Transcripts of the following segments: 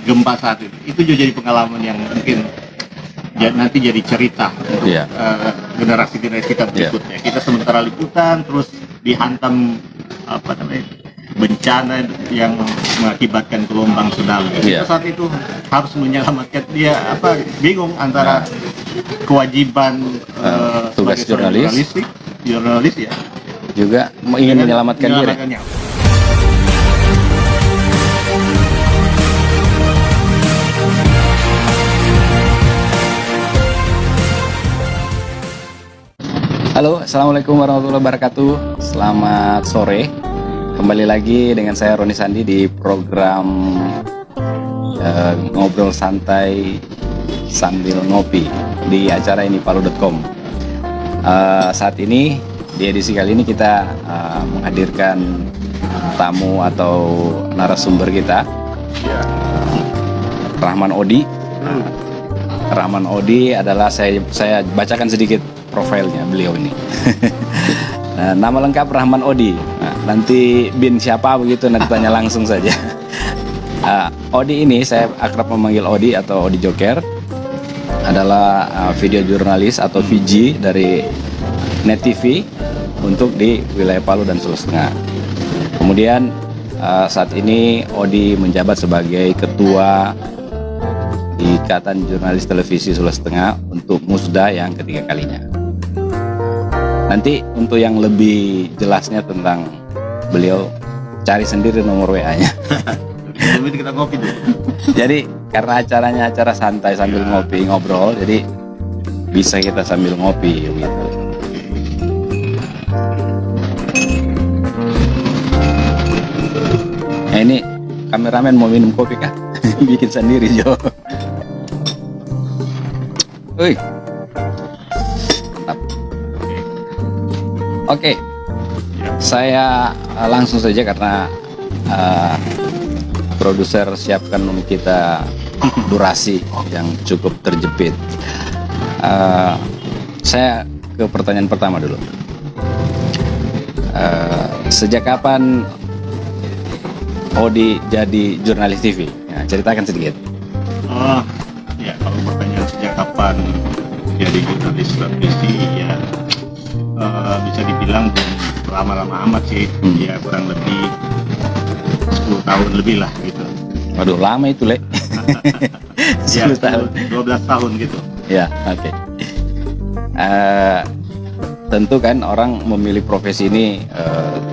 gempa saat itu juga jadi pengalaman yang mungkin nanti jadi cerita untuk generasi-generasi kita berikutnya. Kita sementara liputan terus dihantam bencana yang mengakibatkan gelombang tsunami. Kita saat itu harus menyelamatkan dia bingung antara kewajiban tugas jurnalis ya juga ingin menyelamatkan diri. Halo, assalamualaikum warahmatullahi wabarakatuh. Selamat sore. Kembali lagi dengan saya Roni Sandi di program ngobrol santai sambil ngopi di acara inipalu.com. Saat ini di edisi kali ini kita menghadirkan tamu atau narasumber kita, Rahman Odi. Rahman Odi adalah saya bacakan sedikit profilnya beliau ini. Nah, nama lengkap Rahman Odi. Nah, nanti bin siapa begitu nanti tanya langsung saja. Odi ini saya akrab memanggil Odi atau Odi Joker, adalah video jurnalis atau VJ dari Net TV untuk di wilayah Palu dan Sulawesi Tengah. Kemudian saat ini Odi menjabat sebagai ketua Ikatan Jurnalis Televisi Sulawesi Tengah untuk Musda yang ketiga kalinya. Nanti untuk yang lebih jelasnya tentang beliau, cari sendiri nomor WA-nya. Kita ngopi dulu. Jadi karena acaranya acara santai sambil ngopi, ngobrol, jadi bisa kita sambil ngopi gitu. Nah, ini kameramen mau minum kopi kah? Bikin sendiri Jo. Wih. Mantap. Oke. Saya langsung saja karena produser siapkan kita durasi yang cukup terjepit. Saya ke pertanyaan pertama dulu. Sejak kapan Odi jadi jurnalis TV? Ya, ceritakan sedikit. Ya, kalau pertanyaan sejak kapan jadi jurnalis televisi, ya bisa dibilang lama-lama amat sih. Ya kurang lebih 10 tahun lebih lah gitu. Waduh, lama itu, Le. 10 tahun, 12 tahun gitu. Ya, oke. Tentu kan orang memilih profesi ini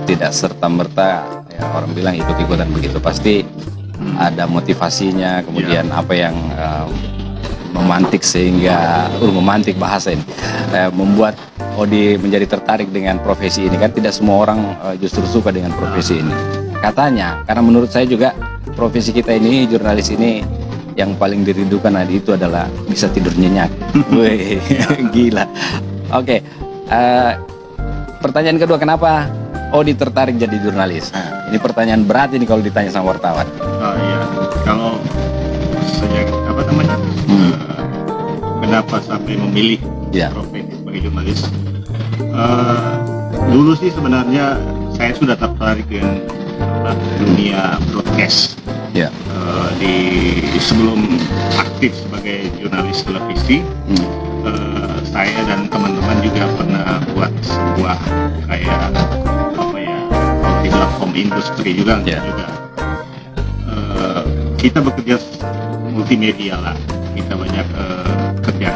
tidak serta-merta ya, orang bilang ikut-ikutan begitu. Pasti ada motivasinya, kemudian apa yang memantik sehingga memantik bahasa ini membuat Odi menjadi tertarik dengan profesi ini. Kan tidak semua orang justru suka dengan profesi ini. Katanya, karena menurut saya juga profesi kita ini, jurnalis ini, yang paling dirindukan itu adalah bisa tidur nyenyak. Wih, gila. Oke, pertanyaan kedua, kenapa Odi tertarik jadi jurnalis? Ini pertanyaan berat ini kalau ditanya sama wartawan. Iya, kalau sejak kenapa sampai memilih profesi sebagai jurnalis? Dulu sih sebenarnya saya sudah tertarik dengan dunia broadcast. Sebelum aktif sebagai jurnalis televisi, saya dan teman-teman juga pernah buat sebuah kayak kalau dibilang home industry juga. Kita bekerja multimedia lah. Kita banyak kerja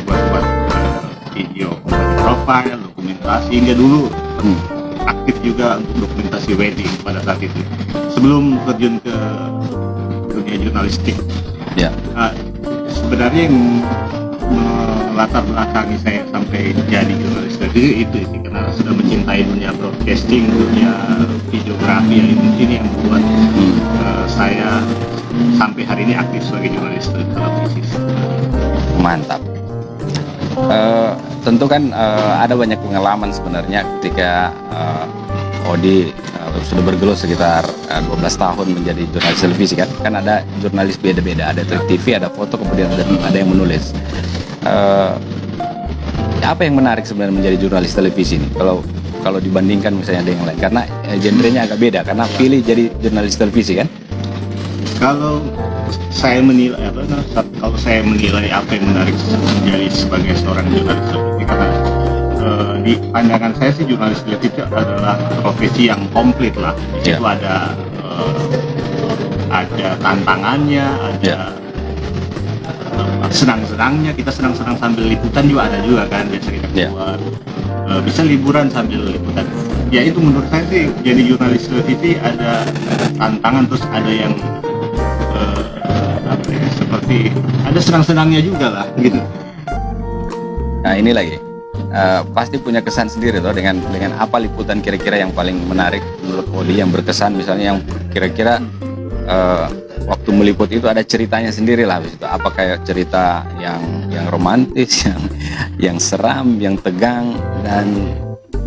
buat video profile, dokumentasi, hingga dulu aktif juga untuk dokumentasi wedding pada saat itu sebelum terjun ke dunia jurnalistik. Sebenarnya yang melatar belakangi saya sampai jadi jurnalis itu karena sudah mencintai dunia broadcasting, dunia videografi, ini yang membuat saya sampai hari ini aktif sebagai jurnalis televisi. Mantap. Tentu kan ada banyak pengalaman sebenarnya ketika Odi sudah bergelut sekitar 12 tahun menjadi jurnalis televisi kan. Kan ada jurnalis beda-beda, ada TV, ada foto, kemudian ada yang menulis. Apa yang menarik sebenarnya menjadi jurnalis televisi ini? Kalau dibandingkan misalnya dengan yang lain, karena genrenya agak beda, karena pilih jadi jurnalis televisi kan? Kalau saya menilai kalau saya menilai apa yang menarik menjadi sebagai seorang jurnalis televisi, karena di pandangan saya sih jurnalis televisi adalah profesi yang komplit lah. Di situ ada tantangannya, ada senang-senangnya. Kita senang-senang sambil liputan juga ada juga kan, biasa kita keluar bisa liburan sambil liputan. Ya itu menurut saya sih jadi jurnalis televisi ada tantangan, terus ada yang seperti ada senang-senangnya juga lah gitu. Nah ini lagi pasti punya kesan sendiri loh dengan apa liputan kira-kira yang paling menarik menurut Odi, yang berkesan, misalnya yang kira-kira waktu meliput itu ada ceritanya sendiri lah. Habis itu apa kayak cerita yang romantis, yang seram, yang tegang, dan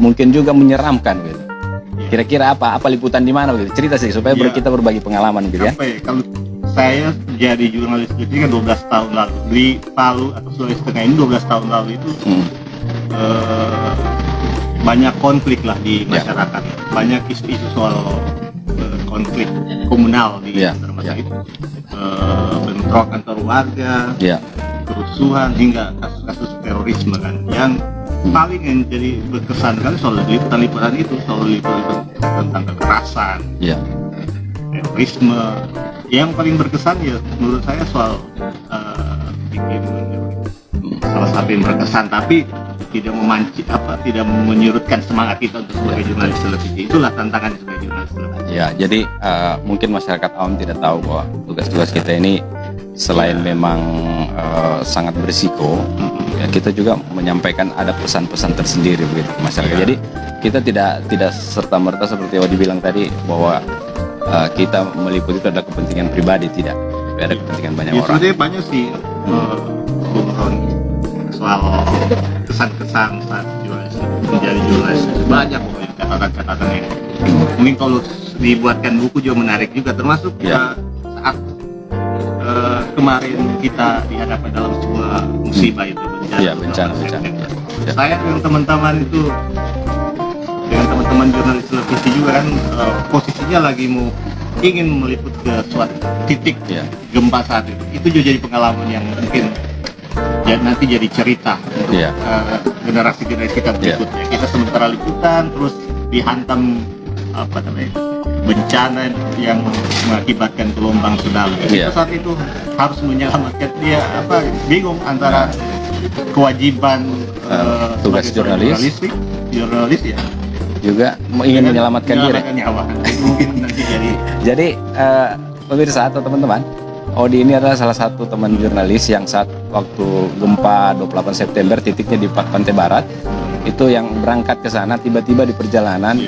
mungkin juga menyeramkan gitu. Kira-kira apa liputan di mana gitu? Cerita sih supaya kita berbagi pengalaman gitu ya. Kalau saya jadi jurnalis televisi kan 12 tahun lalu di Palu atau Sulawesi Tengah ini, 12 tahun lalu itu banyak konflik lah di masyarakat, banyak isu-isu soal konflik komunal di antar masyarakat, bentrok antar warga, kerusuhan, hingga kasus-kasus terorisme kan. Yang paling yang jadi berkesan kan soal liputan-liputan itu, soal liputan tentang kekerasan, terorisme. Yang paling berkesan ya menurut saya soal salah satu yang berkesan, tapi tidak tidak menyurutkan semangat kita untuk sebagai jurnalis televisi. Itulah tantangan sebagai jurnalis televisi. Ya, jadi mungkin masyarakat awam tidak tahu bahwa tugas-tugas kita ini selain memang sangat berisiko, ya kita juga menyampaikan ada pesan-pesan tersendiri begitu ke masyarakat. Jadi kita tidak serta-merta seperti yang dibilang tadi bahwa kita meliput itu adalah kepentingan pribadi, tidak. Tapi ada kepentingan banyak orang. Sebenarnya banyak sih soal kesan-kesan saat menjadi jurnalis. Banyak pokoknya catatan-catatan yang mungkin kalau dibuatkan buku juga menarik juga, termasuk saat kemarin kita dihadapkan dalam sebuah musibah itu, bencana. Saya dengan teman-teman itu, dengan teman-teman jurnalis televisi juga kan, posisinya lagi ingin meliput ke suatu titik gempa saat itu. Itu juga jadi pengalaman yang mungkin nanti jadi cerita untuk generasi-generasi kita berikutnya. Kita sementara liputan terus dihantam bencana yang mengakibatkan gelombang tsunami. Saat itu harus menyelamatkan dia, bingung antara kewajiban tugas jurnalis ya, juga ingin menyelamatkan diri. Mungkin nanti jadi pemirsa atau teman-teman, Odi ini adalah salah satu teman jurnalis yang saat waktu gempa 28 September titiknya di Pantai Barat itu yang berangkat ke sana, tiba-tiba di perjalanan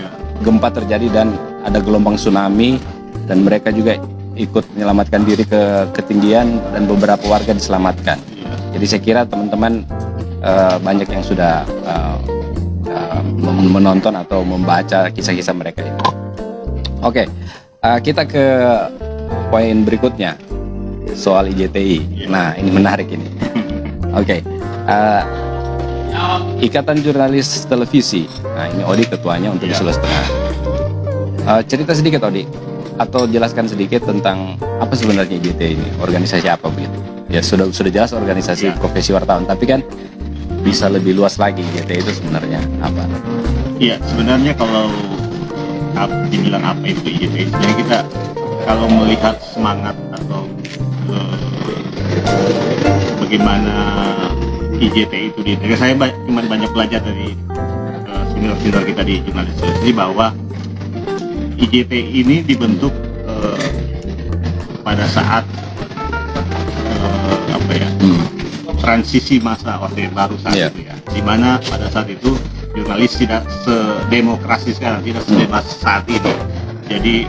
gempa terjadi dan ada gelombang tsunami, dan mereka juga ikut menyelamatkan diri ke ketinggian dan beberapa warga diselamatkan. Jadi saya kira teman-teman banyak yang sudah menonton atau membaca kisah-kisah mereka ini. Oke, kita ke poin berikutnya soal IJTI. Nah, ini menarik ini. Oke, Ikatan Jurnalis Televisi. Nah, ini Odi ketuanya untuk di Sulawesi Tengah. Cerita sedikit Odi, atau jelaskan sedikit tentang apa sebenarnya IJTI ini, organisasi apa begitu? Ya sudah jelas organisasi profesi wartawan, tapi kan bisa lebih luas lagi IJTI itu sebenarnya apa? Iya, sebenarnya kalau dibilang apa itu IJTI, jadi kita kalau melihat semangat atau bagaimana IJTI itu di negara saya, cuma banyak belajar dari senior-senior kita di jurnalis televisi bahwa IJTI ini dibentuk pada saat transisi masa Orde Baru saat itu ya, dimana pada saat itu jurnalis tidak sedemokrasi sekarang, tidak sebebas saat ini. Jadi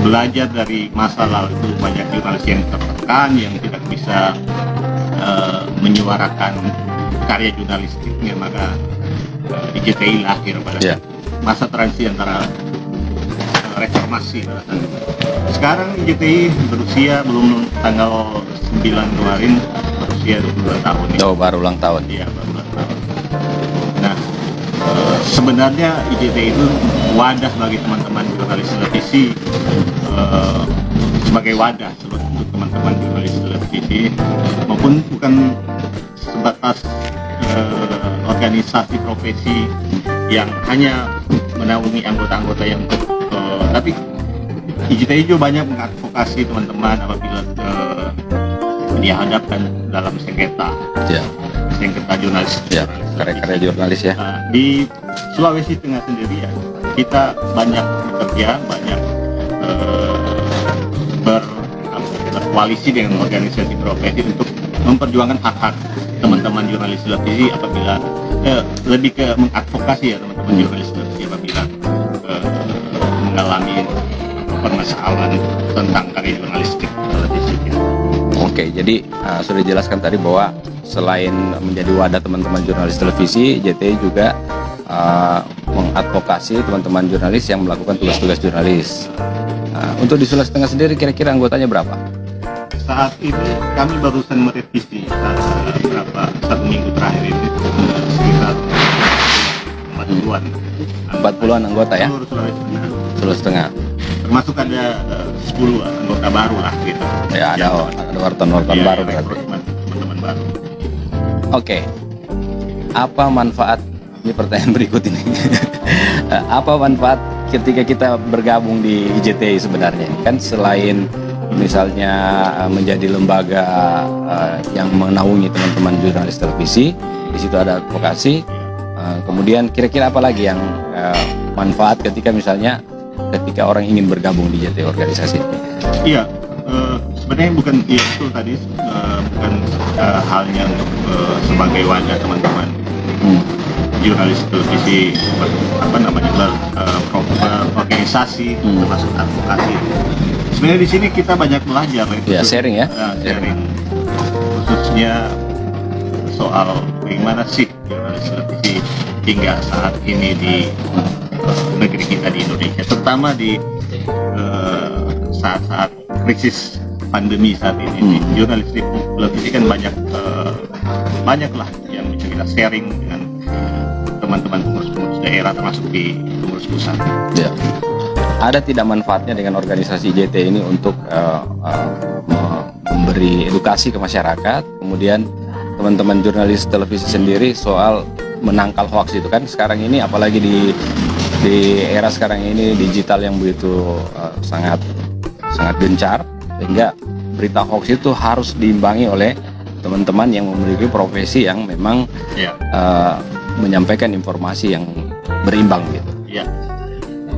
belajar dari masa lalu itu banyak jurnalis yang tertekan, yang tidak bisa menyuarakan karya jurnalistiknya, maka IJTI lahir pada masa transisi antara reformasi pada saat itu. Sekarang IJTI berusia belum tanggal 9 kemarin berusia 22 tahun. Baru ulang tahun. Iya, baru ulang tahun. Nah, sebenarnya IJTI itu wadah bagi teman-teman jurnalis televisi sebagai wadah untuk teman-teman jurnalis televisi, maupun bukan sebatas organisasi profesi yang hanya menaungi anggota-anggota yang tapi IJTI juga banyak mengadvokasi teman-teman apabila dihadapkan dalam sengketa jurnalis, karya-karya jurnalis ya. Di Sulawesi Tengah sendiri ya, kita banyak bekerja, banyak berkoalisi dengan organisasi profesi untuk memperjuangkan hak-hak teman-teman jurnalis televisi apabila lebih ke mengadvokasi ya teman-teman jurnalis televisi apabila mengalami permasalahan tentang karya jurnalistik televisi. Ya. Oke, jadi sudah dijelaskan tadi bahwa selain menjadi wadah teman-teman jurnalis televisi, JTI juga mengadvokasi teman-teman jurnalis yang melakukan tugas-tugas jurnalis. Untuk di Sulawesi Tengah sendiri kira-kira anggotanya berapa? Saat ini kami barusan merevisi satu minggu terakhir ini sekitar 40-an. 40-an anggota ya? Sulawesi Tengah. Termasuk ada 10 anggota baru lah gitu. Ya, ada wartawan-wartawan baru berarti. Teman-teman baru. Oke. Apa manfaat, ini pertanyaan berikut ini. Apa manfaat ketika kita bergabung di IJTI sebenarnya? Kan selain misalnya menjadi lembaga yang menaungi teman-teman jurnalis televisi, di situ ada advokasi. Kemudian kira-kira apa lagi yang manfaat ketika misalnya orang ingin bergabung di JTI organisasi? Iya, sebenarnya bukan itu tadi bukan halnya untuk sebagai wadah teman-teman jurnalis televisi organisasi termasuk advokasi. Sebenarnya di sini kita banyak belajar ya, sharing ya, sharing khususnya soal bagaimana sih jurnalis televisi hingga saat ini di negeri kita di Indonesia, terutama di saat-saat krisis pandemi saat ini. Jurnalis televisi kan banyak lah yang bisa kita sharing dengan teman-teman pengurus-pengurus daerah termasuk di pengurus pusat. Ya. Ada tidak manfaatnya dengan organisasi JT ini untuk memberi edukasi ke masyarakat, kemudian teman-teman jurnalis televisi sendiri soal menangkal hoax itu kan sekarang ini, apalagi di era sekarang ini digital yang begitu sangat gencar, sehingga berita hoax itu harus diimbangi oleh teman-teman yang memiliki profesi yang memang menyampaikan informasi yang berimbang gitu.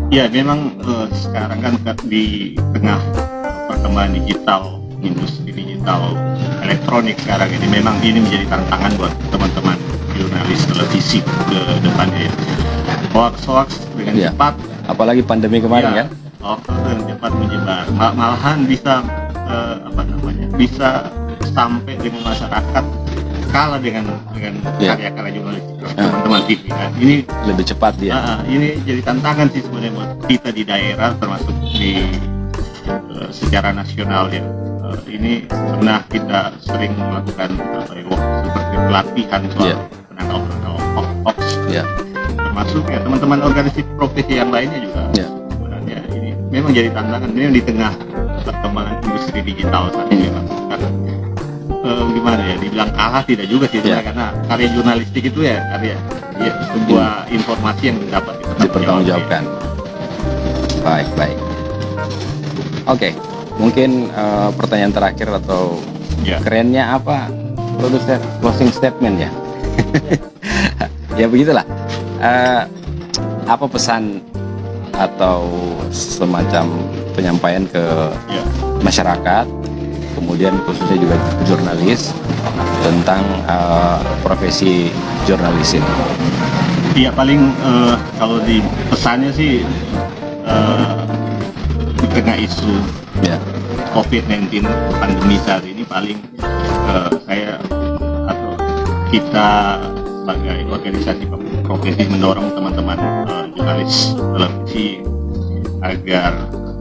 Ya, memang sekarang kan di tengah perkembangan digital, industri digital elektronik sekarang ini, memang ini menjadi tantangan buat teman-teman jurnalis televisi ke depannya ya. Hoax dengan cepat, apalagi pandemi kemarin kan? Hoax dengan cepat menyebar, malahan bisa bisa sampai dengan masyarakat kalah dengan karya-karya jurnalis teman-teman TV kan. Ini lebih cepat dia. Ini jadi tantangan sih sebenarnya buat kita di daerah, termasuk di secara nasional ya. Ini pernah kita sering melakukan seperti pelatihan soal penangkal hoax. Termasuk ya teman-teman organisasi profesi yang lainnya juga. Sebenarnya ini memang jadi tantangan. Ini di tengah perkembangan industri digital saat ini memang. Gimana ya, dibilang kalah tidak juga sih, karena karya jurnalistik itu sebuah informasi yang dapat dipertanggungjawabkan. Baik. Oke, mungkin pertanyaan terakhir atau kerennya apa, produser, closing statement ya. Ya begitulah. Apa pesan atau semacam penyampaian ke masyarakat, kemudian khususnya juga jurnalis tentang profesi jurnalis ini? Iya, paling kalau di pesannya sih di tengah isu COVID-19 pandemi saat ini, paling saya atau kita sebagai organisasi profesi mendorong teman-teman jurnalis televisi agar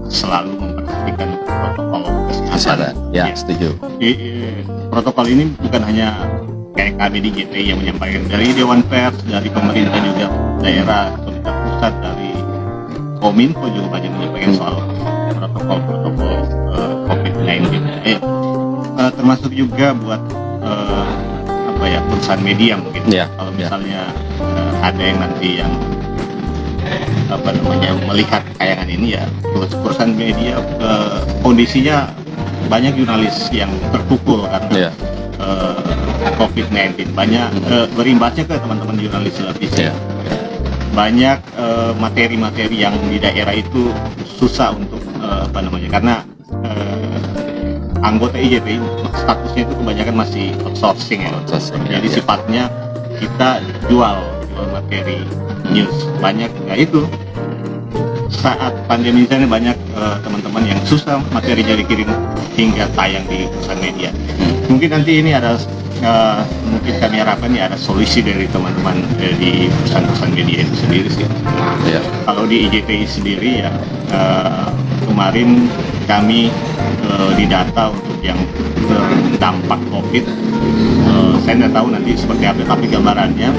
selalu memperhatikan protokol kesehatan. Ya, setuju. Protokol ini bukan hanya kayak kami di JTI yang menyampaikan, dari Dewan Pers, dari pemerintah juga daerah, pemerintah pusat, dari Kominfo juga banyak menyampaikan soal protokol COVID-19. Termasuk juga buat perusahaan media mungkin. Ya, Kalau ya. misalnya ada yang nanti yang melihat tayangan ini ya, perusahaan media kondisinya banyak jurnalis yang terpukul karena Ya. COVID-19, banyak berimbasnya ke teman-teman jurnalis televisi. Ya. Banyak materi-materi yang di daerah itu susah untuk karena anggota IJTI statusnya itu kebanyakan masih outsourcing ya. Jadi ya. sifatnya kita jual materi news. Banyak ya itu saat pandemi ini banyak teman-teman yang susah materinya dikirim hingga tayang di perusahaan media. Mungkin nanti ini ada mungkin kami harapkan ini ada solusi dari teman-teman di perusahaan-perusahaan media itu sendiri sih. Ya. Kalau di IJTI sendiri ya kemarin kami didata untuk yang terdampak COVID. Saya tidak tahu nanti seperti apa, tapi gambarannya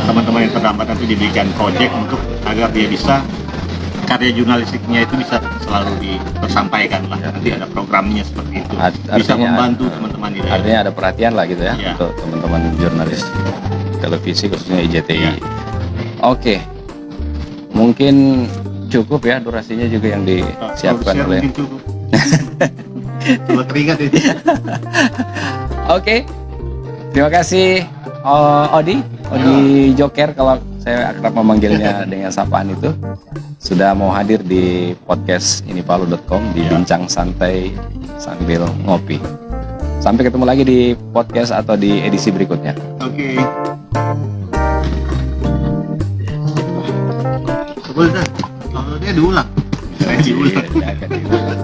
teman-teman yang terdampak nanti diberikan proyek untuk agar dia bisa karya jurnalistiknya itu bisa selalu tersampaikan lah. Nanti ada programnya seperti itu. Bisa membantu teman-teman di daerah. Artinya ada perhatian lah gitu ya, Ya. untuk teman-teman jurnalis televisi khususnya IJTI. Ya. Oke, mungkin cukup ya durasinya juga yang disiapkan Produser oleh. mungkin cukup. Cuma teringat itu. Oke, terima kasih Odi Joker kalau saya akrab memanggilnya dengan sapaan itu, sudah mau hadir di podcast inipalu.com di bincang santai sambil ngopi. Sampai ketemu lagi di podcast atau di edisi berikutnya. Oke. Boleh dah. Kalau dia diulang. Iya, akan diulang.